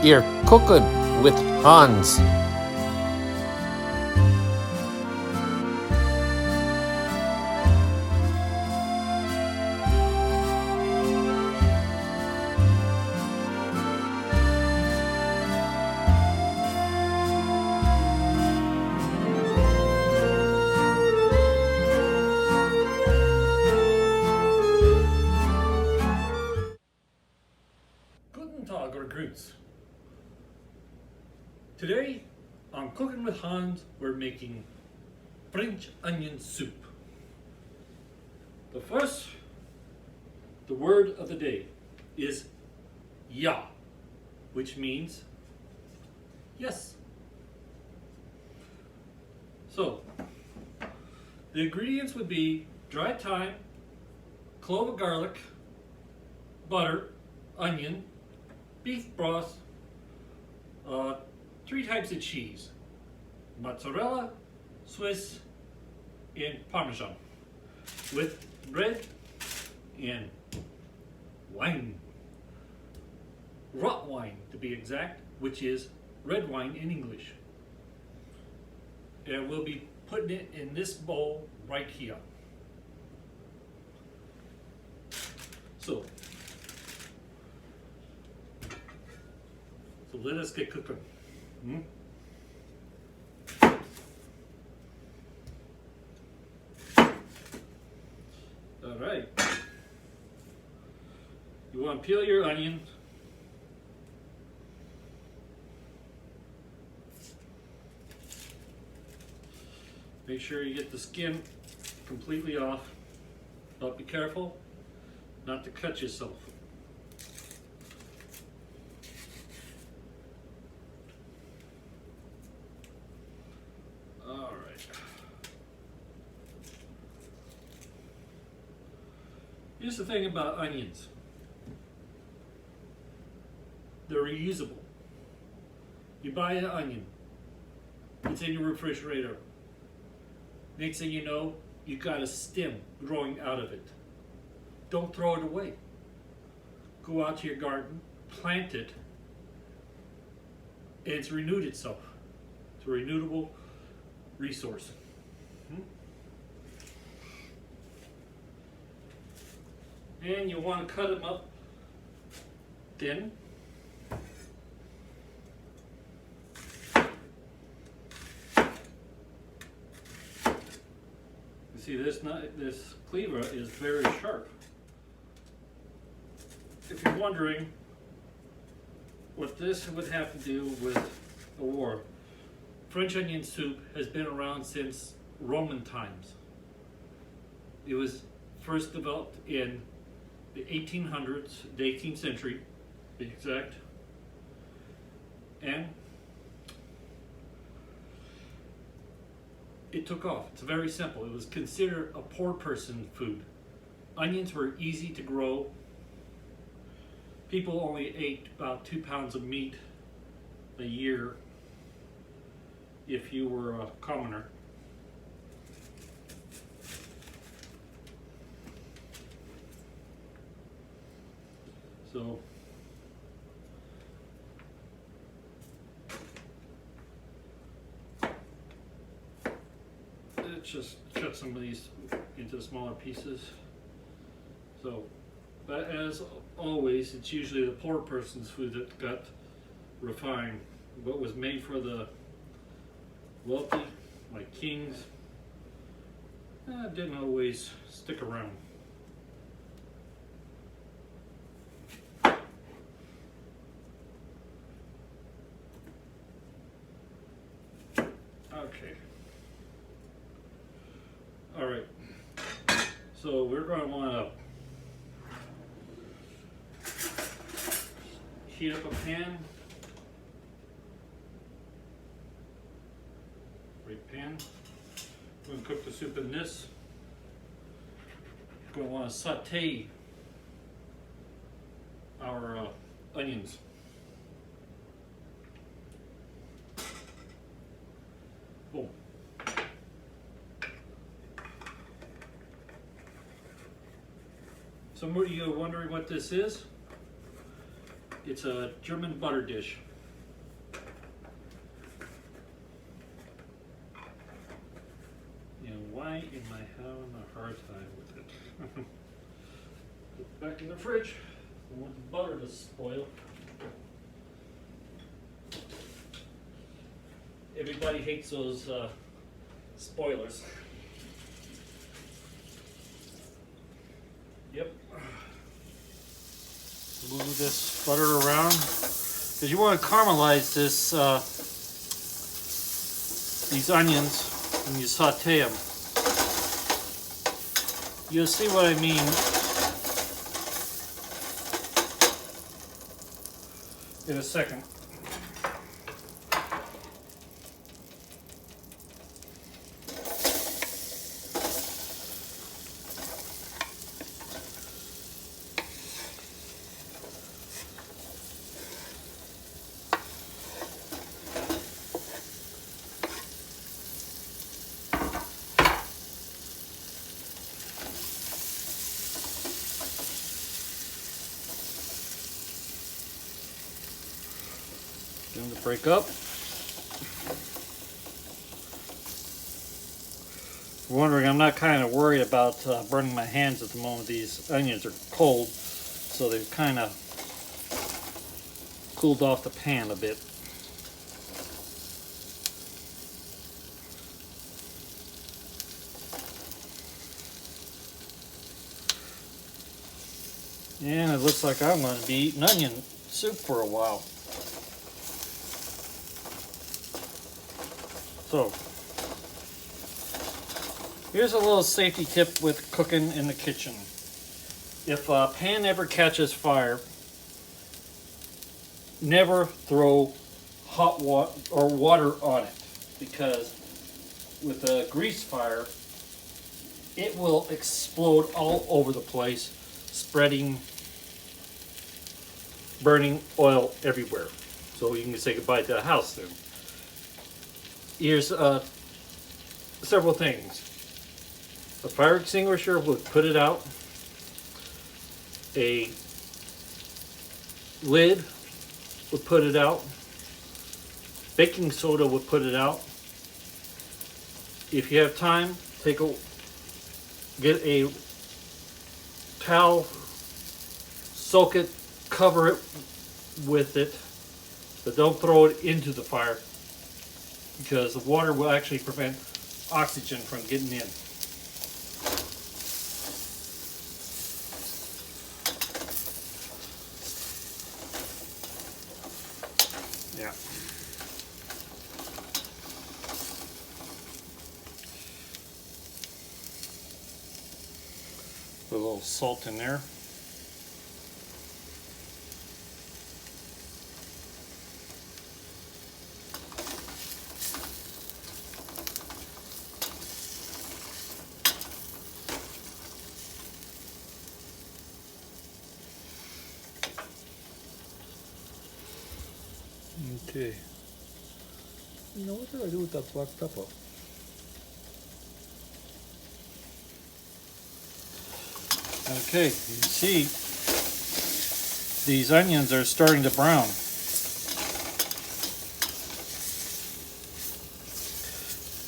You're cooking with Hans. Guten Tag or Grüß. Today on Cooking with Hans, we're making French onion soup. The word of the day is ja, which means yes. So, the ingredients would be dried thyme, clove of garlic, butter, onion, beef broth, 3 types of cheese: mozzarella, Swiss, and Parmesan, with bread and wine. Rot wine, to be exact, which is red wine in English. And we'll be putting it in this bowl right here. So let us get cooking. All right. You want to peel your onion. Make sure you get the skin completely off. But be careful not to cut yourself. Here's the thing about onions. They're reusable. You buy an onion, it's in your refrigerator. Next thing you know, you got a stem growing out of it. Don't throw it away. Go out to your garden, plant it, and it's renewed itself. It's a renewable resource. And you want to cut them up thin. You see, this cleaver is very sharp. If you're wondering what this would have to do with the war, French onion soup has been around since Roman times. It was first developed in the 1800s, the 18th century, to be exact. And it took off. It's very simple. It was considered a poor person food. Onions were easy to grow. People only ate about 2 pounds of meat a year if you were a commoner. So let's just cut some of these into smaller pieces. So, but as always, it's usually the poor person's food that got refined. What was made for the wealthy, like kings, didn't always stick around. Okay. All right. So we're going to want to heat up a pan. Great pan. We're going to cook the soup in this. We're going to want to saute our onions. Boom. Some of you are wondering what this is. It's a German butter dish. am I having a hard time with it? Put it back in the fridge. I want the butter to spoil. Everybody hates those spoilers. Yep. Move this butter around because you want to caramelize this these onions when you saute them. You'll see what I mean in a second. Get them to break up. If you're wondering, I'm not kind of worried about burning my hands at the moment. These onions are cold, so they've kind of cooled off the pan a bit. And it looks like I'm going to be eating onion soup for a while. So, here's a little safety tip with cooking in the kitchen. If a pan ever catches fire, never throw hot water or water on it, because with a grease fire, it will explode all over the place, spreading, burning oil everywhere. So you can say goodbye to the house then. Here's several things. A fire extinguisher would put it out. A lid would put it out. Baking soda would put it out. If you have time, get a towel, soak it, cover it with it, but don't throw it into the fire, because the water will actually prevent oxygen from getting in. Yeah. Put a little salt in there. Okay. You know, what did I do with that black pepper? Okay, you can see these onions are starting to brown.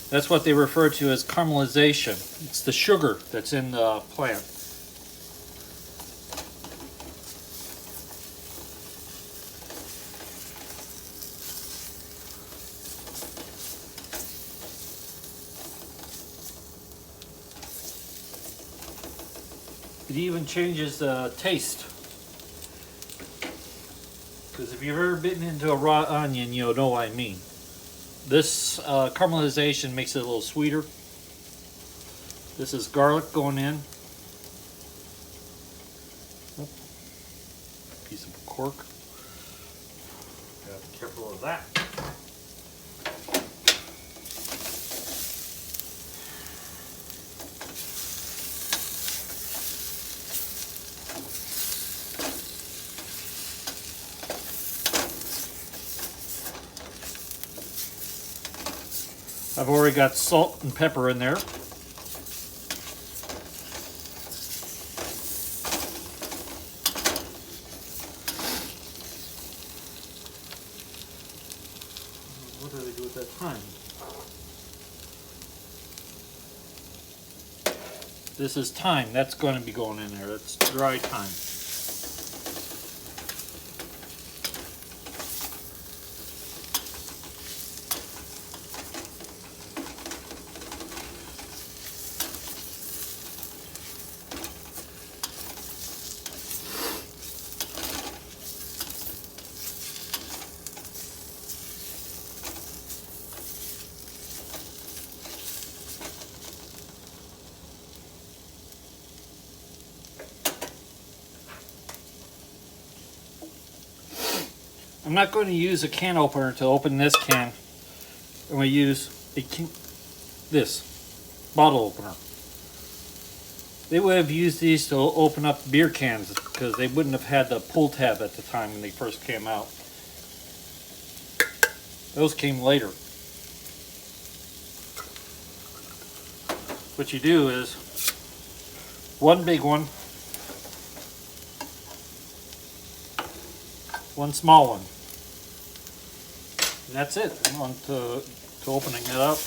That's what they refer to as caramelization. It's the sugar that's in the plant. It even changes the taste. Because if you've ever bitten into a raw onion, you'll know what I mean. This caramelization makes it a little sweeter. This is garlic going in. Oh, piece of cork. Gotta be careful of that. I've already got salt and pepper in there. What did I do at that time? This is thyme. That's going to be going in there. That's dry thyme. I'm not going to use a can opener to open this can. I'm going to use this bottle opener. They would have used these to open up beer cans because they wouldn't have had the pull tab at the time when they first came out. Those came later. What you do is one big one, one small one. And that's it. I'm on to opening it up.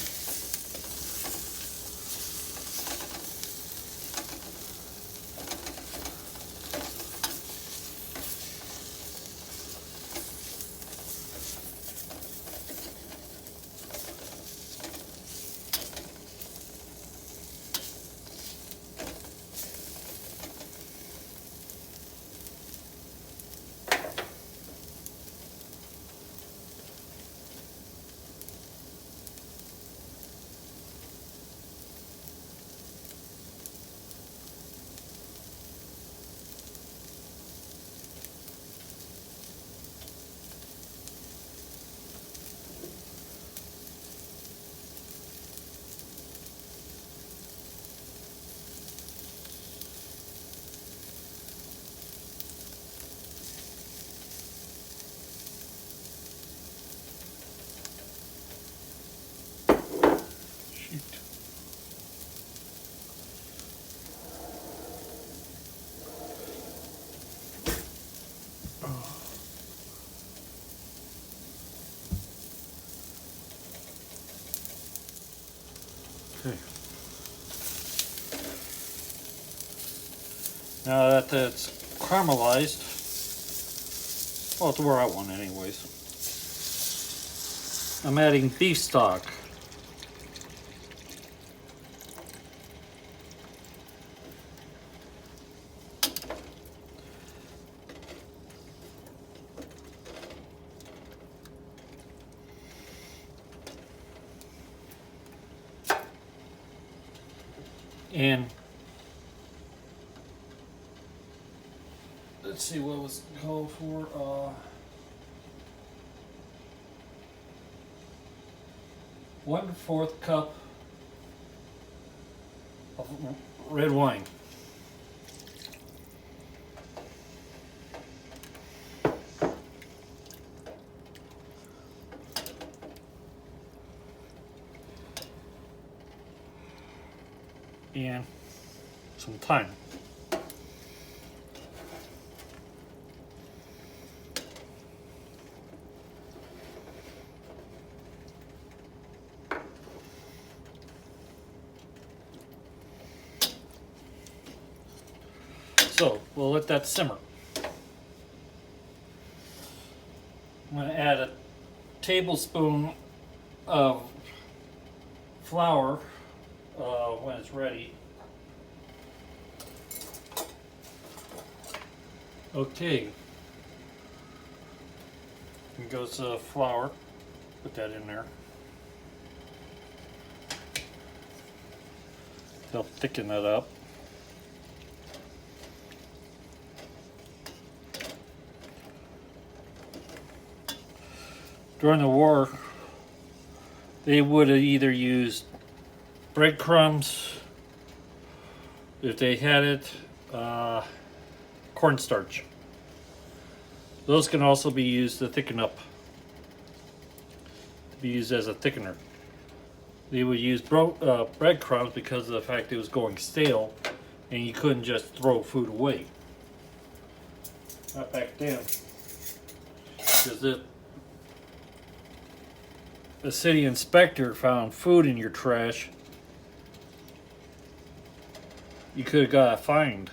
Okay. Now that it's caramelized, well, it's where I want it anyways. I'm adding beef stock. And let's see what was called for. 1/4 cup of red wine. And some thyme. So we'll let that simmer. I'm going to add a tablespoon of flour when it's ready. Okay. And goes flour. Put that in there. They'll thicken that up. During the war, they would have either used breadcrumbs, if they had it, cornstarch. Those can also be used to thicken up, to be used as a thickener. They would use breadcrumbs because of the fact it was going stale and you couldn't just throw food away. Not back then. Because the city inspector found food in your trash, you could have got a fine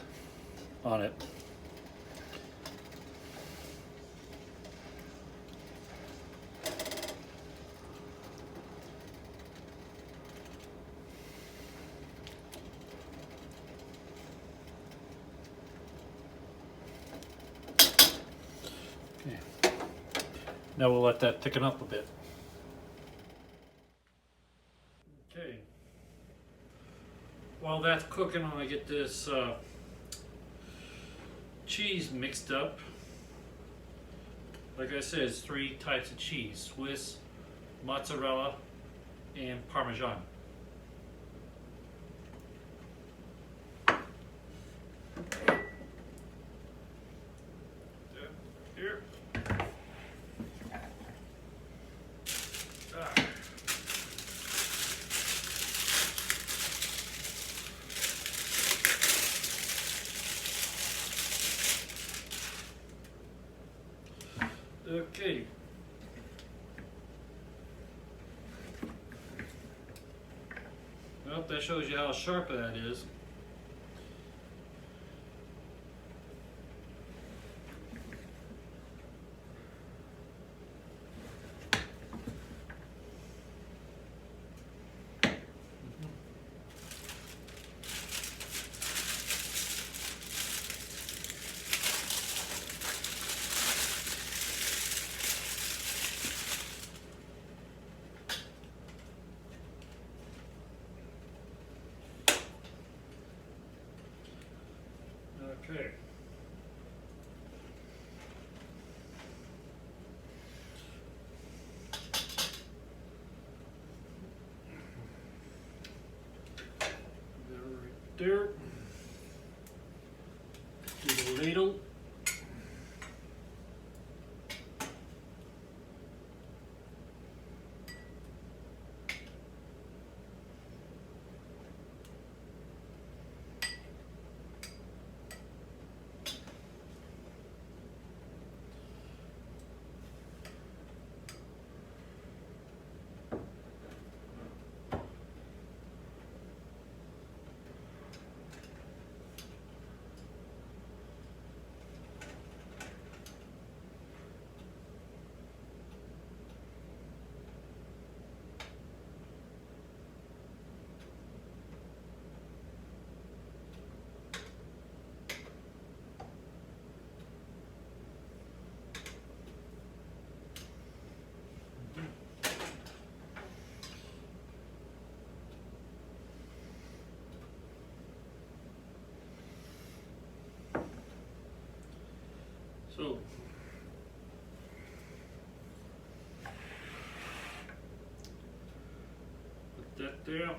on it. Okay. Now we'll let that thicken up a bit. Okay. While that's cooking, I'm gonna get this cheese mixed up. Like I said, it's 3 types of cheese: Swiss, mozzarella, and Parmesan. Here. Okay. Well, that shows you how sharp that is. Okay. There. Do the ladle. So, put that there.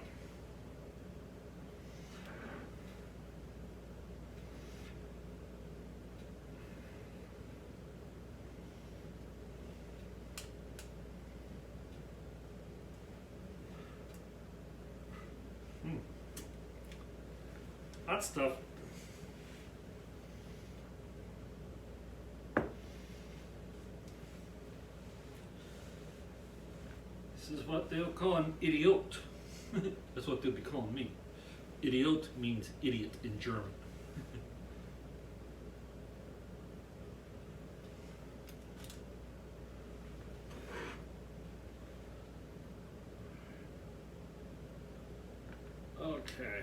Hot stuff. This is what they'll call an idiot. That's what they'll be calling me. Idiot means idiot in German. Okay.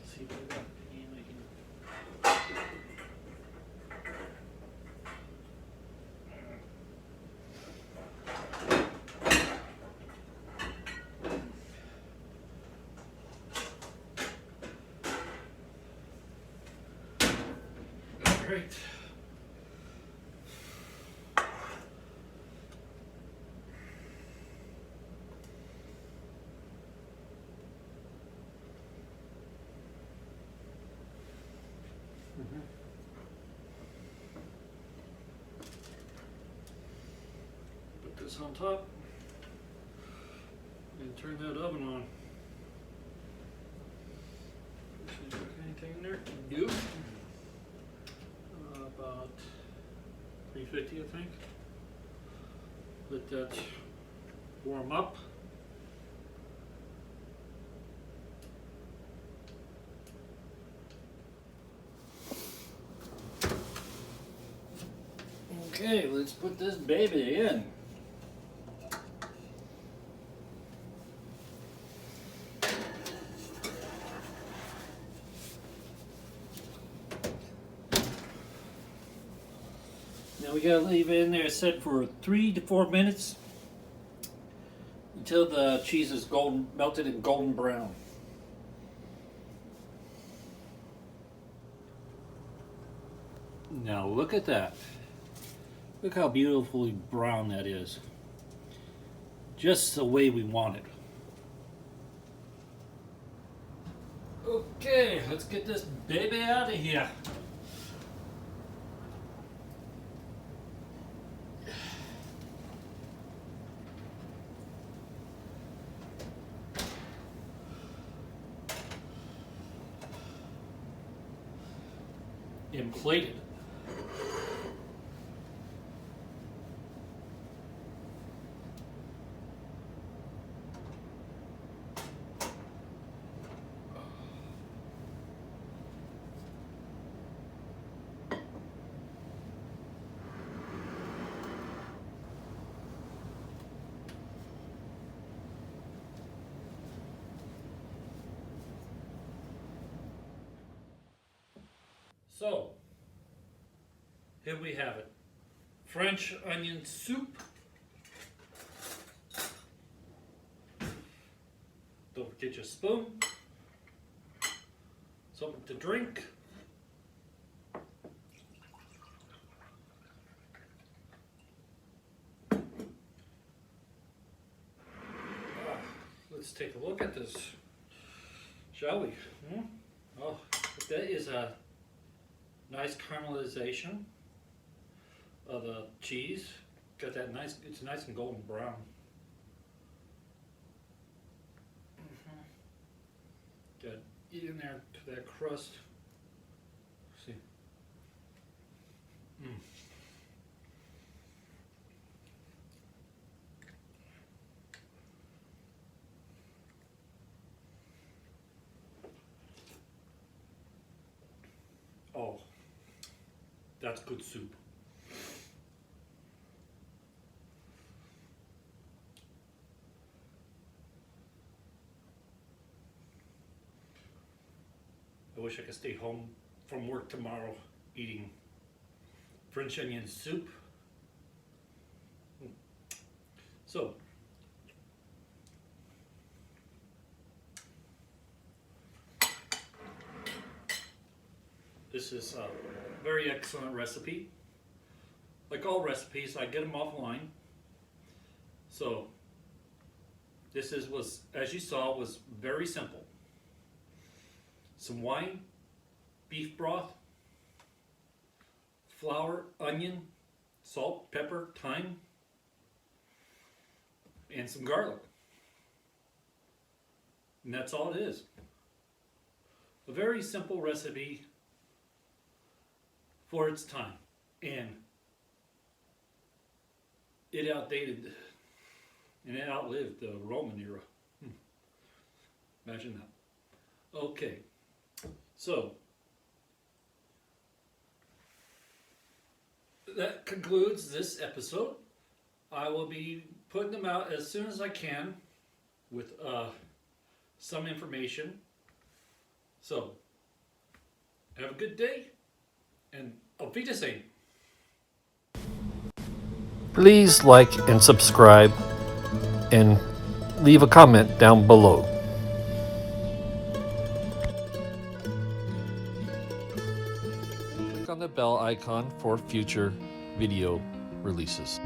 See if I got a pan I can- Great. Put this on top and turn that oven on. Should I cook anything in there? Nope. about 350, I think. Let that warm up. Okay, let's put this baby in. Now we gotta leave it in there set for 3 to 4 minutes until the cheese is golden, melted and golden brown. Now look at that. Look how beautifully brown that is. Just the way we want it. Okay, let's get this baby out of here. And plated. So, here we have it. French onion soup. Don't forget your spoon. Something to drink. Let's take a look at this, shall we? Oh, that is a nice caramelization of the cheese. Got that nice, it's nice and golden brown. Got it in there to that crust. See. Oh, that's good soup. I wish I could stay home from work tomorrow eating French onion soup. So, this is a very excellent recipe. Like all recipes, I get them offline. So, this was, as you saw, was very simple. Some wine, beef broth, flour, onion, salt, pepper, thyme, and some garlic. And that's all it is. A very simple recipe for its time. And it outdated and it outlived the Roman era. Imagine that. Okay. So, that concludes this episode. I will be putting them out as soon as I can with some information. So, have a good day and auf Wiedersehen. Please like and subscribe and leave a comment down below. Click on the bell icon for future video releases.